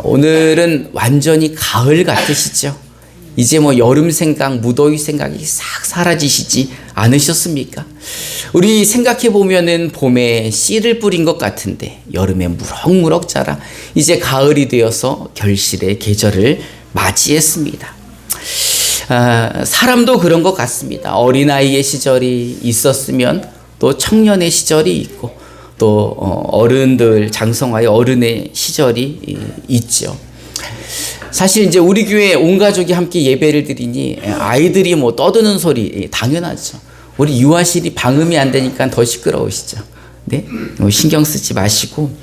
오늘은 완전히 가을 같으시죠? 이제 뭐 여름 생각, 무더위 생각이 싹 사라지시지 않으셨습니까? 우리 생각해 보면은 봄에 씨를 뿌린 것 같은데 여름에 무럭무럭 자라 이제 가을이 되어서 결실의 계절을 맞이했습니다. 사람도 그런 것 같습니다. 어린아이의 시절이 있었으면 또 청년의 시절이 있고 또 어른들, 장성화의 어른의 시절이 있죠. 사실 이제 우리 교회 온 가족이 함께 예배를 드리니 아이들이 뭐 떠드는 소리 당연하죠. 우리 유아실이 방음이 안 되니까 더 시끄러우시죠. 네? 신경 쓰지 마시고.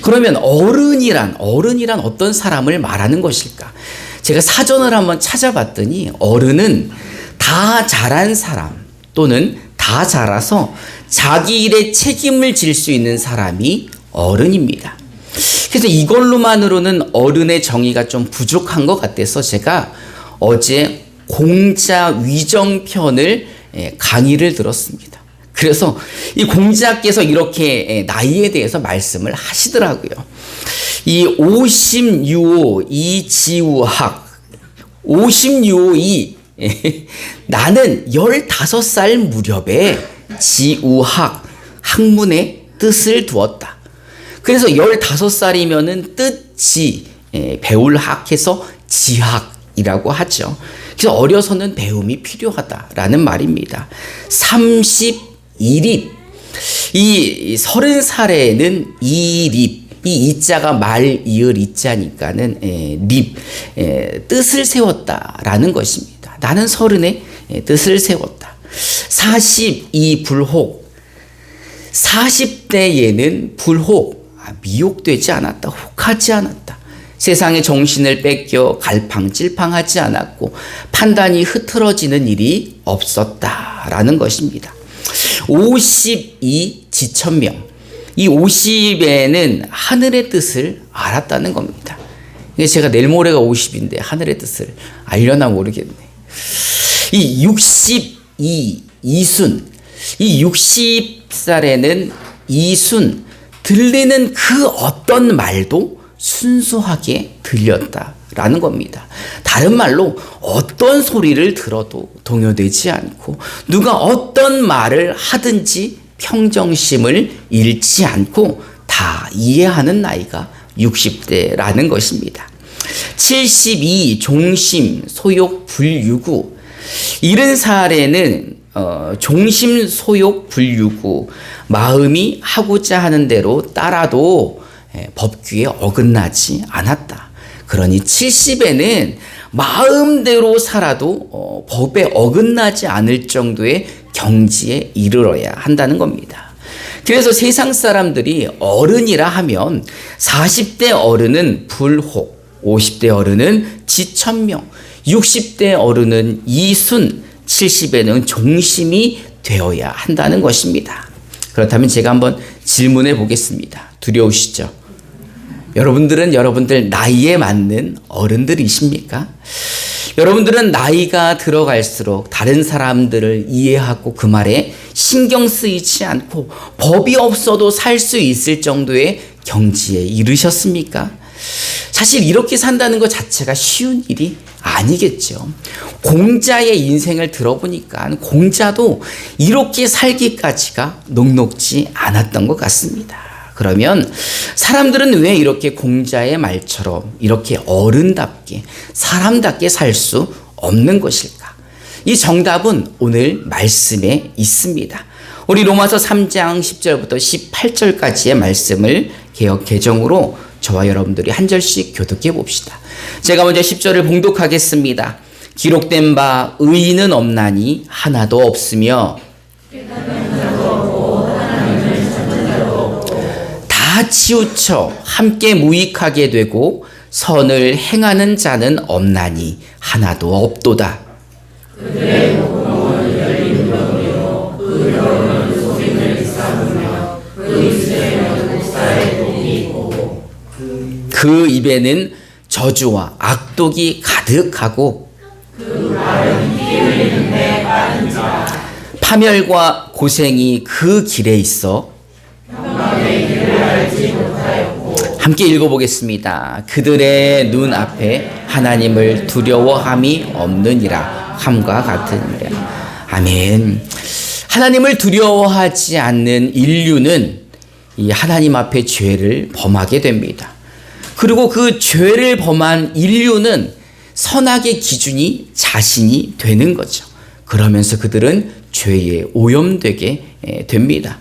그러면 어른이란 어떤 사람을 말하는 것일까? 제가 사전을 한번 찾아봤더니 어른은 다 자란 사람 또는 다 자라서 자기 일에 책임을 질 수 있는 사람이 어른입니다. 그래서 이걸로만으로는 어른의 정의가 좀 부족한 것 같아서 제가 어제 공자 위정편을 강의를 들었습니다. 그래서 이 공자께서 이렇게 나이에 대해서 말씀을 하시더라고요. 이 오심유오 이지우학, 오심유오이 나는 15살 무렵에 지우학, 학문의 뜻을 두었다. 그래서 15살이면은 뜻지, 배울 학해서 지학이라고 하죠. 그래서 어려서는 배움이 필요하다라는 말입니다. 31입, 이 30살에는 이립, 이 이자가 말, 이을 이자니까는 립, 뜻을 세웠다라는 것입니다. 나는 30에 뜻을 세웠다. 42불혹, 40대에는 불혹, 미혹되지 않았다, 혹하지 않았다. 세상의 정신을 뺏겨 갈팡질팡하지 않았고 판단이 흐트러지는 일이 없었다라는 것입니다. 52 지천명, 이 50에는 하늘의 뜻을 알았다는 겁니다. 제가 내일 모레가 50인데 하늘의 뜻을 알려나 모르겠네. 이 62 이순, 이 60살에는 이순, 들리는 그 어떤 말도 순수하게 들렸다라는 겁니다. 다른 말로 어떤 소리를 들어도 동요되지 않고 누가 어떤 말을 하든지 평정심을 잃지 않고 다 이해하는 나이가 60대라는 것입니다. 72 종심 소욕 불유구, 70살에는 종심 소욕 불유구, 마음이 하고자 하는 대로 따라도 법규에 어긋나지 않았다. 그러니 70에는 마음대로 살아도 법에 어긋나지 않을 정도의 경지에 이르러야 한다는 겁니다. 그래서 세상 사람들이 어른이라 하면 40대 어른은 불혹, 50대 어른은 지천명, 60대 어른은 이순, 70에는 종심이 되어야 한다는 것입니다. 그렇다면 제가 한번 질문해 보겠습니다. 두려우시죠? 여러분들은 여러분들 나이에 맞는 어른들이십니까? 여러분들은 나이가 들어갈수록 다른 사람들을 이해하고 그 말에 신경 쓰이지 않고 법이 없어도 살 수 있을 정도의 경지에 이르셨습니까? 사실 이렇게 산다는 것 자체가 쉬운 일이 아니겠죠. 공자의 인생을 들어보니까 공자도 이렇게 살기까지가 녹록지 않았던 것 같습니다. 그러면 사람들은 왜 이렇게 공자의 말처럼 이렇게 어른답게 사람답게 살 수 없는 것일까? 이 정답은 오늘 말씀에 있습니다. 우리 로마서 3장 10절부터 18절까지의 말씀을 개역 개정으로 저와 여러분들이 한 절씩 교독해 봅시다. 제가 먼저 10절을 봉독하겠습니다. 기록된 바 의인은 없나니 하나도 없으며 다 치우쳐 함께 무익하게 되고 선을 행하는 자는 없나니 하나도 없도다. 그들의 목동은 열린 벽이요 의로운 소리를 삼으며 그 입술에는 독사의 독이 있고 그 입에는 저주와 악독이 가득하고 그 말은 피 흘리는데 빠른지라 파멸과 고생이 그 길에 있어 함께 읽어보겠습니다. 그들의 눈앞에 하나님을 두려워함이 없느니라 함과 같으니라. 아멘. 하나님을 두려워하지 않는 인류는 이 하나님 앞에 죄를 범하게 됩니다. 그리고 그 죄를 범한 인류는 선악의 기준이 자신이 되는 거죠. 그러면서 그들은 죄에 오염되게 됩니다.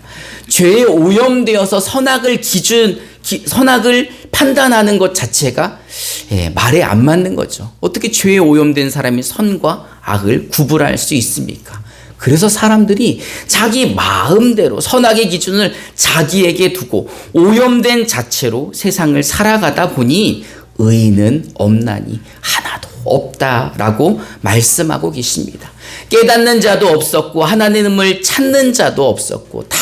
죄에 오염되어서 선악을 판단하는 것 자체가 말에 안 맞는 거죠. 어떻게 죄에 오염된 사람이 선과 악을 구분할 수 있습니까? 그래서 사람들이 자기 마음대로 선악의 기준을 자기에게 두고 오염된 자체로 세상을 살아가다 보니 의인은 없나니 하나도 없다라고 말씀하고 계십니다. 깨닫는 자도 없었고 하나님을 찾는 자도 없었고 다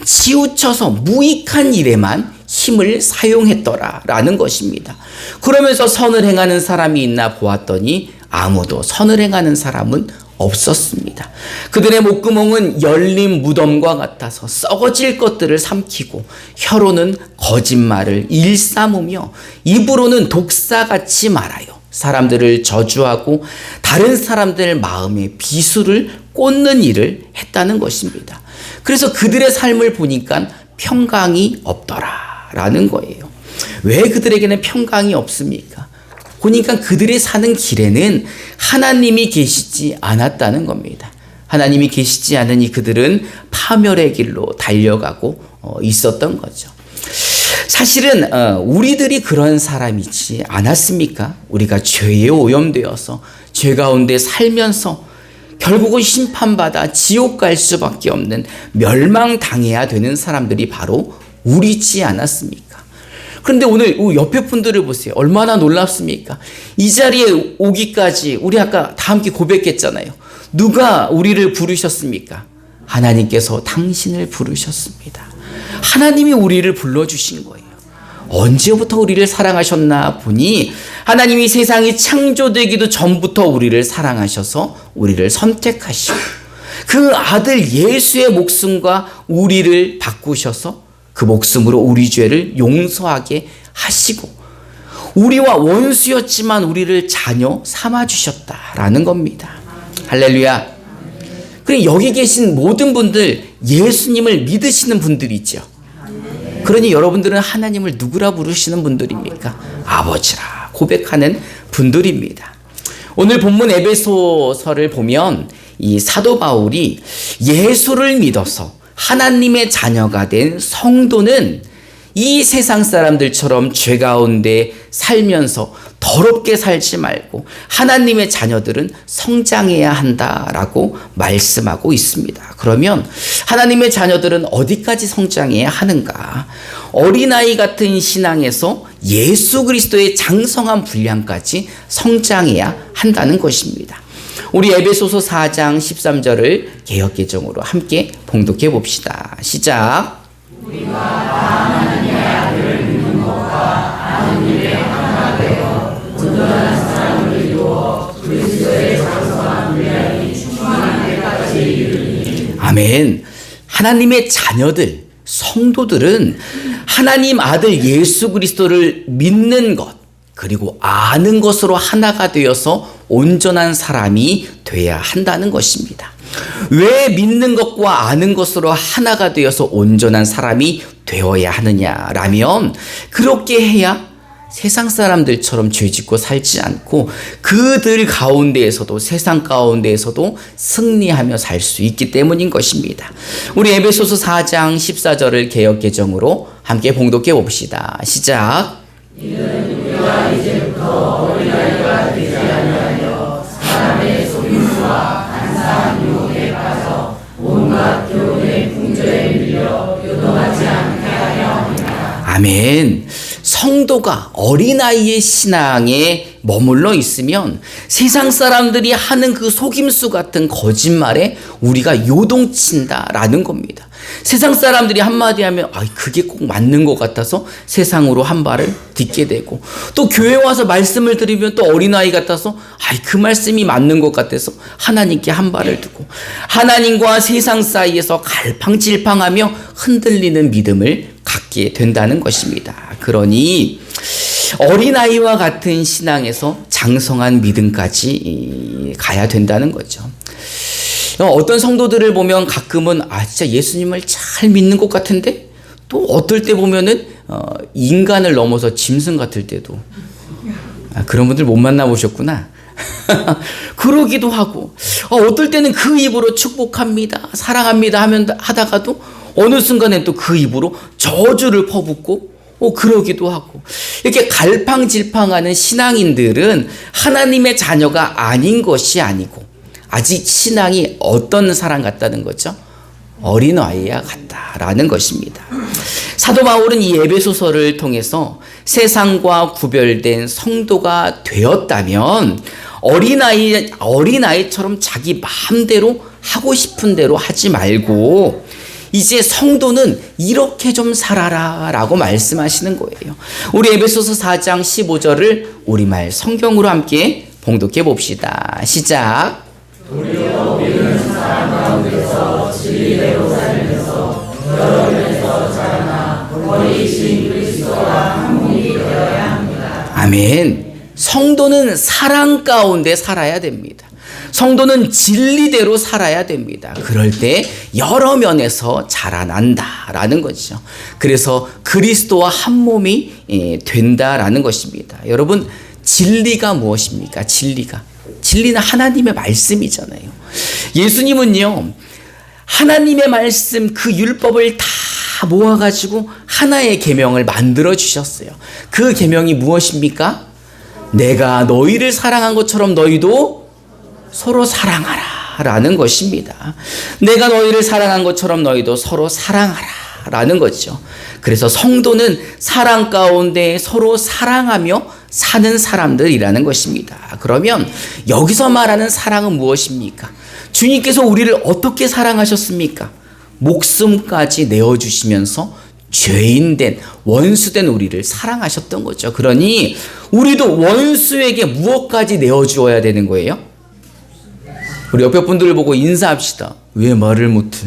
치우쳐서 무익한 일에만 힘을 사용했더라라는 것입니다. 그러면서 선을 행하는 사람이 있나 보았더니 아무도 선을 행하는 사람은 없었습니다. 그들의 목구멍은 열린 무덤과 같아서 썩어질 것들을 삼키고 혀로는 거짓말을 일삼으며 입으로는 독사같이 말하여 사람들을 저주하고 다른 사람들 마음에 비수를 꽂는 일을 했다는 것입니다. 그래서 그들의 삶을 보니까 평강이 없더라라는 거예요. 왜 그들에게는 평강이 없습니까? 보니까 그들이 사는 길에는 하나님이 계시지 않았다는 겁니다. 하나님이 계시지 않으니 그들은 파멸의 길로 달려가고 있었던 거죠. 사실은 우리들이 그런 사람이지 않았습니까? 우리가 죄에 오염되어서 죄 가운데 살면서 결국은 심판받아 지옥 갈 수밖에 없는 멸망당해야 되는 사람들이 바로 우리지 않았습니까? 그런데 오늘 옆에 분들을 보세요. 얼마나 놀랍습니까? 이 자리에 오기까지 우리 아까 다 함께 고백했잖아요. 누가 우리를 부르셨습니까? 하나님께서 당신을 부르셨습니다. 하나님이 우리를 불러주신 거예요. 언제부터 우리를 사랑하셨나 보니 하나님이 세상이 창조되기도 전부터 우리를 사랑하셔서 우리를 선택하시고 그 아들 예수의 목숨과 우리를 바꾸셔서 그 목숨으로 우리 죄를 용서하게 하시고 우리와 원수였지만 우리를 자녀 삼아주셨다라는 겁니다. 할렐루야. 그럼 여기 계신 모든 분들 예수님을 믿으시는 분들이죠. 그러니 여러분들은 하나님을 누구라 부르시는 분들입니까? 아버지라 고백하는 분들입니다. 오늘 본문 에베소서를 보면 이 사도 바울이 예수를 믿어서 하나님의 자녀가 된 성도는 이 세상 사람들처럼 죄 가운데 살면서 더럽게 살지 말고 하나님의 자녀들은 성장해야 한다라고 말씀하고 있습니다. 그러면 하나님의 자녀들은 어디까지 성장해야 하는가? 어린아이 같은 신앙에서 예수 그리스도의 장성한 분량까지 성장해야 한다는 것입니다. 우리 에베소서 4장 13절을 개역개정으로 함께 봉독해 봅시다. 시작. 우리가 하나님의 아들을 믿는 것과 아는 일에 하나가 되어 온전한 사랑을 이루어 그리스도의 장성한 분량이 충만한 데까지 이르니. 아멘. 하나님의 자녀들, 성도들은 하나님 아들 예수 그리스도를 믿는 것 그리고 아는 것으로 하나가 되어서 온전한 사람이 돼야 한다는 것입니다. 왜 믿는 것과 아는 것으로 하나가 되어서 온전한 사람이 되어야 하느냐라면 그렇게 해야 세상 사람들처럼 죄짓고 살지 않고 그들 가운데에서도 세상 가운데에서도 승리하며 살 수 있기 때문인 것입니다. 우리 에베소서 4장 14절을 개역개정으로 함께 봉독해 봅시다. 시작. 이는 우리가 이제부터 어린아이가 되지 아니하여 사람의 속임수와 간사한 유혹에 빠져 온갖 교훈의 풍조에 밀려 요동하지 않게 하려 합니다. 아멘. 성도가 어린아이의 신앙에 머물러 있으면 세상 사람들이 하는 그 속임수 같은 거짓말에 우리가 요동친다라는 겁니다. 세상 사람들이 한마디 하면 그게 꼭 맞는 것 같아서 세상으로 한 발을 딛게 되고 또 교회 와서 말씀을 들으면 또 어린아이 같아서 그 말씀이 맞는 것 같아서 하나님께 한 발을 두고 하나님과 세상 사이에서 갈팡질팡하며 흔들리는 믿음을 갖게 된다는 것입니다. 그러니 어린아이와 같은 신앙에서 장성한 믿음까지 가야 된다는 거죠. 어떤 성도들을 보면 가끔은 진짜 예수님을 잘 믿는 것 같은데 또 어떨 때 보면은 인간을 넘어서 짐승 같을 때도 그런 분들 못 만나보셨구나. 그러기도 하고 어떨 때는 그 입으로 축복합니다, 사랑합니다 하다가도 어느 순간엔 또 그 입으로 저주를 퍼붓고 그러기도 하고, 이렇게 갈팡질팡하는 신앙인들은 하나님의 자녀가 아닌 것이 아니고 아직 신앙이 어떤 사람 같다는 거죠? 어린아이와 같다라는 것입니다. 사도 바울은 이 에베소서를 통해서 세상과 구별된 성도가 되었다면 어린아이처럼 자기 마음대로 하고 싶은 대로 하지 말고 이제 성도는 이렇게 좀 살아라 라고 말씀하시는 거예요. 우리 에베소서 4장 15절을 우리말 성경으로 함께 봉독해 봅시다. 시작. 우리로 믿는 사람 가운데서 진리대로 살면서 여러 면에서 자라나 거리이신 그리스도와 한 몸이 되어야 합니다. 아멘. 성도는 사랑 가운데 살아야 됩니다. 성도는 진리대로 살아야 됩니다. 그럴 때 여러 면에서 자라난다라는 것이죠. 그래서 그리스도와 한 몸이 된다라는 것입니다. 여러분, 진리가 무엇입니까? 진리는 하나님의 말씀이잖아요. 예수님은요, 하나님의 말씀 그 율법을 다 모아가지고 하나의 계명을 만들어 주셨어요. 그 계명이 무엇입니까? 내가 너희를 사랑한 것처럼 너희도 서로 사랑하라 라는 것입니다. 내가 너희를 사랑한 것처럼 너희도 서로 사랑하라 라는 거죠. 그래서 성도는 사랑 가운데 서로 사랑하며 사는 사람들이라는 것입니다. 그러면 여기서 말하는 사랑은 무엇입니까? 주님께서 우리를 어떻게 사랑하셨습니까? 목숨까지 내어주시면서 죄인된 원수된 우리를 사랑하셨던 거죠. 그러니 우리도 원수에게 무엇까지 내어주어야 되는 거예요? 우리 옆에 분들을 보고 인사합시다. 왜 말을 못해?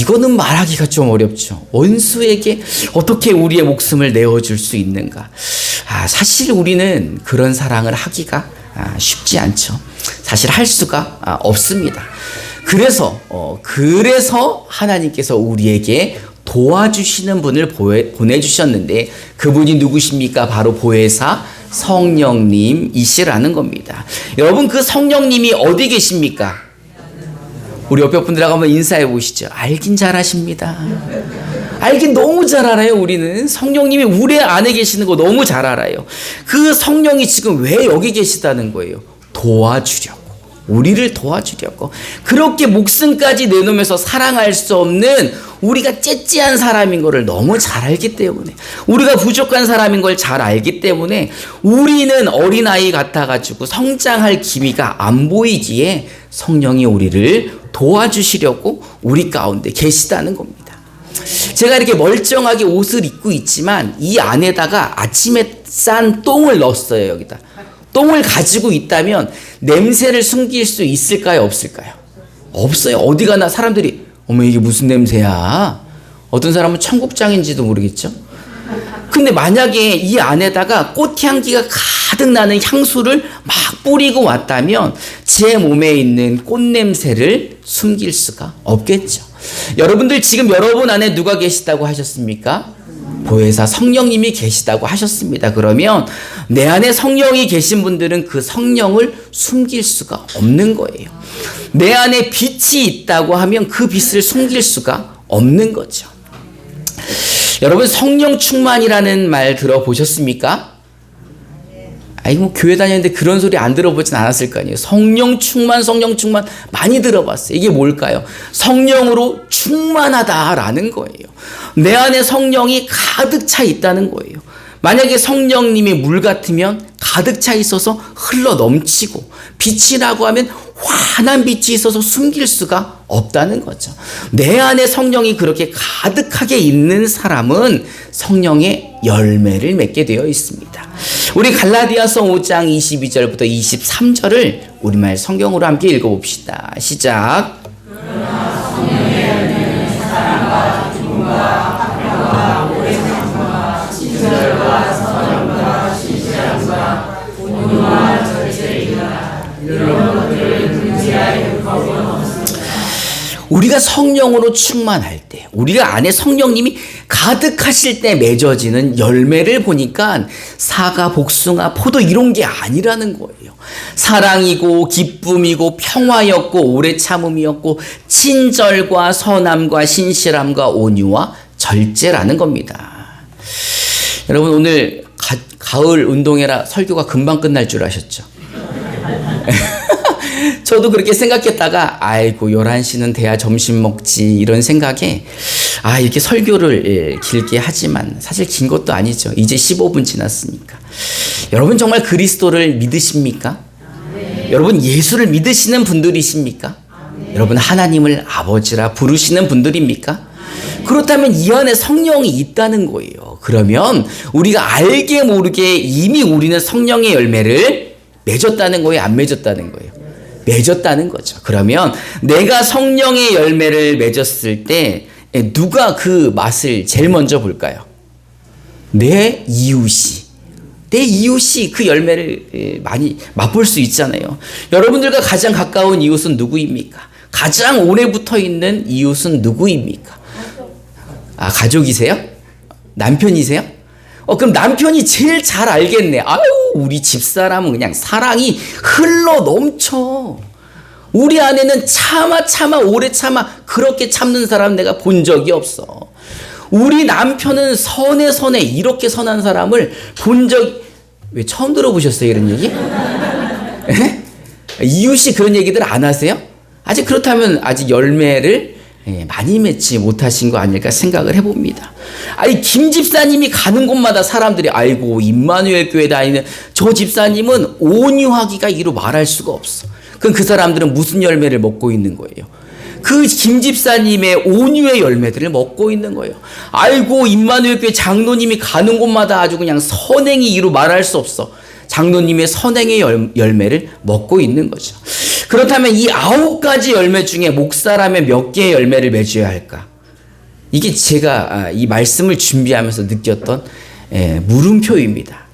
이거는 말하기가 좀 어렵죠. 원수에게 어떻게 우리의 목숨을 내어줄 수 있는가? 사실 우리는 그런 사랑을 하기가 쉽지 않죠. 사실 할 수가 없습니다. 그래서 하나님께서 우리에게 도와주시는 분을 보내주셨는데 그분이 누구십니까? 바로 보혜사 성령님이시라는 겁니다. 여러분, 그 성령님이 어디 계십니까? 우리 옆에 분들하고 한번 인사해 보시죠. 알긴 잘하십니다. 알긴 너무 잘 알아요. 우리는 성령님이 우리 안에 계시는 거 너무 잘 알아요. 그 성령이 지금 왜 여기 계시다는 거예요? 도와주려고. 우리를 도와주려고. 그렇게 목숨까지 내놓으면서 사랑할 수 없는 우리가 째째한 사람인 것을 너무 잘 알기 때문에, 우리가 부족한 사람인 걸 잘 알기 때문에 우리는 어린아이 같아가지고 성장할 기미가 안 보이기에 성령이 우리를 도와주시려고 우리 가운데 계시다는 겁니다. 제가 이렇게 멀쩡하게 옷을 입고 있지만 이 안에다가 아침에 싼 똥을 넣었어요. 여기다 똥을 가지고 있다면 냄새를 숨길 수 있을까요? 없을까요? 없어요. 어디 가나 사람들이 어머 이게 무슨 냄새야? 어떤 사람은 청국장인지도 모르겠죠. 근데 만약에 이 안에다가 꽃향기가 가득 나는 향수를 막 뿌리고 왔다면 제 몸에 있는 꽃냄새를 숨길 수가 없겠죠. 여러분들 지금 여러분 안에 누가 계시다고 하셨습니까? 보혜사 성령님이 계시다고 하셨습니다. 그러면 내 안에 성령이 계신 분들은 그 성령을 숨길 수가 없는 거예요. 내 안에 빛이 있다고 하면 그 빛을 숨길 수가 없는 거죠. 여러분, 성령 충만이라는 말 들어보셨습니까? 교회 다니는데 그런 소리 안 들어보진 않았을 거 아니에요. 성령 충만 많이 들어봤어요. 이게 뭘까요? 성령으로 충만하다라는 거예요. 내 안에 성령이 가득 차 있다는 거예요. 만약에 성령님이 물 같으면 가득 차 있어서 흘러 넘치고, 빛이라고 하면 환한 빛이 있어서 숨길 수가 없다는 거죠. 내 안에 성령이 그렇게 가득하게 있는 사람은 성령의 열매를 맺게 되어 있습니다. 우리 갈라디아서 5장 22절부터 23절을 우리말 성경으로 함께 읽어봅시다. 시작. 그러나 성령의 열매는 사랑과 기쁨과 우리가 성령으로 충만할 때, 우리가 안에 성령님이 가득하실 때 맺어지는 열매를 보니까 사과, 복숭아, 포도 이런 게 아니라는 거예요. 사랑이고 기쁨이고 평화였고 오래 참음이었고 친절과 선함과 신실함과 온유와 절제라는 겁니다. 여러분, 오늘 가을 운동회라 설교가 금방 끝날 줄 아셨죠? 저도 그렇게 생각했다가 아이고 11시는 돼야 점심 먹지 이런 생각에 이렇게 설교를 길게 하지만 사실 긴 것도 아니죠. 이제 15분 지났으니까. 여러분 정말 그리스도를 믿으십니까? 여러분 예수를 믿으시는 분들이십니까? 여러분 하나님을 아버지라 부르시는 분들입니까? 그렇다면 이 안에 성령이 있다는 거예요. 그러면 우리가 알게 모르게 이미 우리는 성령의 열매를 맺었다는 거예요? 안 맺었다는 거예요? 맺었다는 거죠. 그러면 내가 성령의 열매를 맺었을 때 누가 그 맛을 제일 먼저 볼까요? 내 이웃이 그 열매를 많이 맛볼 수 있잖아요. 여러분들과 가장 가까운 이웃은 누구입니까? 가장 오래 붙어 있는 이웃은 누구입니까? 가족이세요? 남편이세요? 그럼 남편이 제일 잘 알겠네. 아유, 우리 집사람은 그냥 사랑이 흘러 넘쳐. 우리 아내는 차마 오래 참아 그렇게 참는 사람 내가 본 적이 없어. 우리 남편은 선해 이렇게 선한 사람을 본 적이. 왜 처음 들어보셨어요 이런 얘기? 이웃이 그런 얘기들 안 하세요? 아직 그렇다면 아직 열매를 많이 맺지 못하신 거 아닐까 생각을 해봅니다. 김 집사님이 가는 곳마다 사람들이 아이고 임마누엘 교회 다니는 저 집사님은 온유하기가 이루 말할 수가 없어. 그럼 그 사람들은 무슨 열매를 먹고 있는 거예요? 그 김 집사님의 온유의 열매들을 먹고 있는 거예요. 아이고 임마누엘 교회 장로님이 가는 곳마다 아주 그냥 선행이 이루 말할 수 없어. 장로님의 선행의 열매를 먹고 있는 거죠. 그렇다면 이 9가지 열매 중에 목사라면 몇 개의 열매를 맺어야 할까? 이게 제가 이 말씀을 준비하면서 느꼈던 물음표입니다.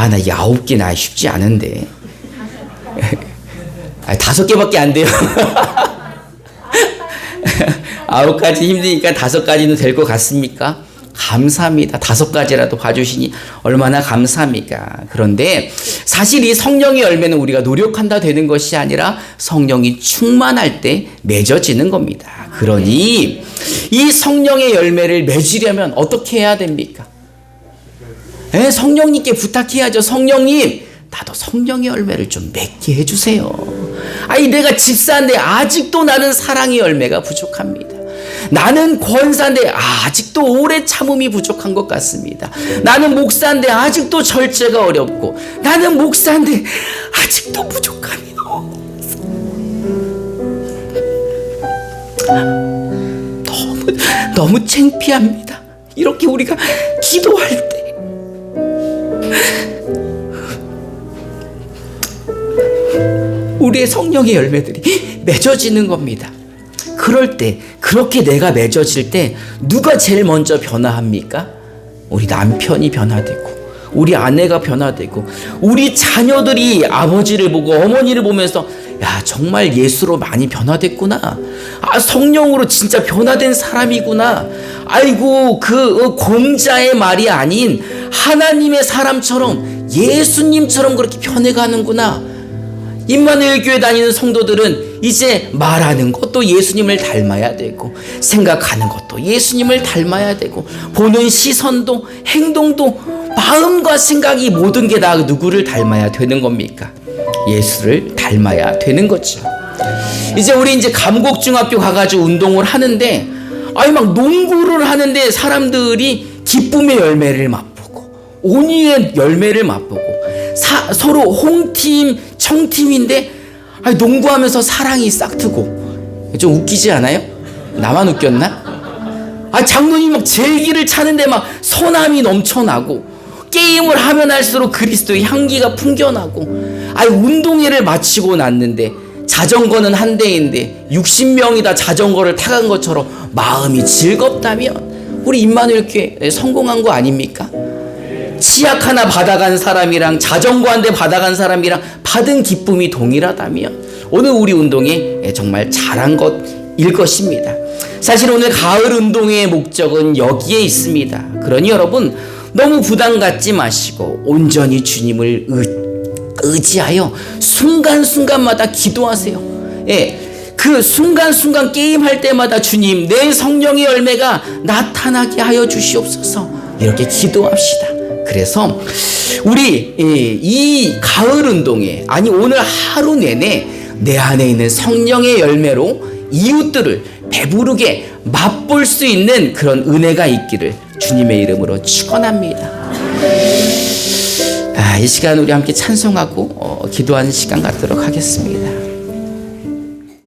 나 이 9개 쉽지 않은데. 5개밖에 안 돼요. 9가지 힘드니까 5가지는 될 것 같습니까? 감사합니다. 5가지라도 봐주시니 얼마나 감사합니까? 그런데 사실 이 성령의 열매는 우리가 노력한다 되는 것이 아니라 성령이 충만할 때 맺어지는 겁니다. 그러니 이 성령의 열매를 맺으려면 어떻게 해야 됩니까? 성령님께 부탁해야죠. 성령님, 나도 성령의 열매를 좀 맺게 해주세요. 내가 집사인데 아직도 나는 사랑의 열매가 부족합니다. 나는 권사인데 아직도 오래 참음이 부족한 것 같습니다. 나는 목사인데 아직도 절제가 어렵고, 나는 목사인데 아직도 부족함이 너무 창피합니다. 이렇게 우리가 기도할 때 우리의 성령의 열매들이 맺어지는 겁니다. 그럴 때, 그렇게 내가 맺어질 때 누가 제일 먼저 변화합니까? 우리 남편이 변화되고, 우리 아내가 변화되고, 우리 자녀들이 아버지를 보고 어머니를 보면서 야, 정말 예수로 많이 변화됐구나. 성령으로 진짜 변화된 사람이구나. 아이고, 그 공자의 말이 아닌 하나님의 사람처럼 예수님처럼 그렇게 변해가는구나. 임마누엘 교회 다니는 성도들은 이제 말하는 것도 예수님을 닮아야 되고, 생각하는 것도 예수님을 닮아야 되고, 보는 시선도 행동도 마음과 생각이 모든 게 다 누구를 닮아야 되는 겁니까? 예수를 닮아야 되는 거죠. 이제 우리 감곡중학교 가가지고 운동을 하는데 막 농구를 하는데 사람들이 기쁨의 열매를 맛보고 온유의 열매를 맛보고 서로 홍팀 청팀인데 농구하면서 사랑이 싹트고. 좀 웃기지 않아요? 나만 웃겼나? 장로님 막 제기를 차는데 막 선함이 넘쳐나고, 게임을 하면 할수록 그리스도의 향기가 풍겨나고, 운동회를 마치고 났는데 자전거는 한 대인데 60명이 다 자전거를 타간 것처럼 마음이 즐겁다면 우리 임마누엘 교회 성공한 거 아닙니까? 치약 하나 받아간 사람이랑 자전거 한 대 받아간 사람이랑 받은 기쁨이 동일하다면 오늘 우리 운동에 정말 잘한 것 일 것입니다. 사실 오늘 가을 운동의 목적은 여기에 있습니다. 그러니 여러분 너무 부담 갖지 마시고 온전히 주님을 의지하여 순간순간마다 기도하세요. 예, 그 순간순간 게임할 때마다 주님 내 성령의 열매가 나타나게 하여 주시옵소서 이렇게 기도합시다. 그래서 우리 이 가을 운동에 아니 오늘 하루 내내 내 안에 있는 성령의 열매로 이웃들을 배부르게 맛볼 수 있는 그런 은혜가 있기를 주님의 이름으로 축원합니다. 이 시간 우리 함께 찬송하고 기도하는 시간 갖도록 하겠습니다.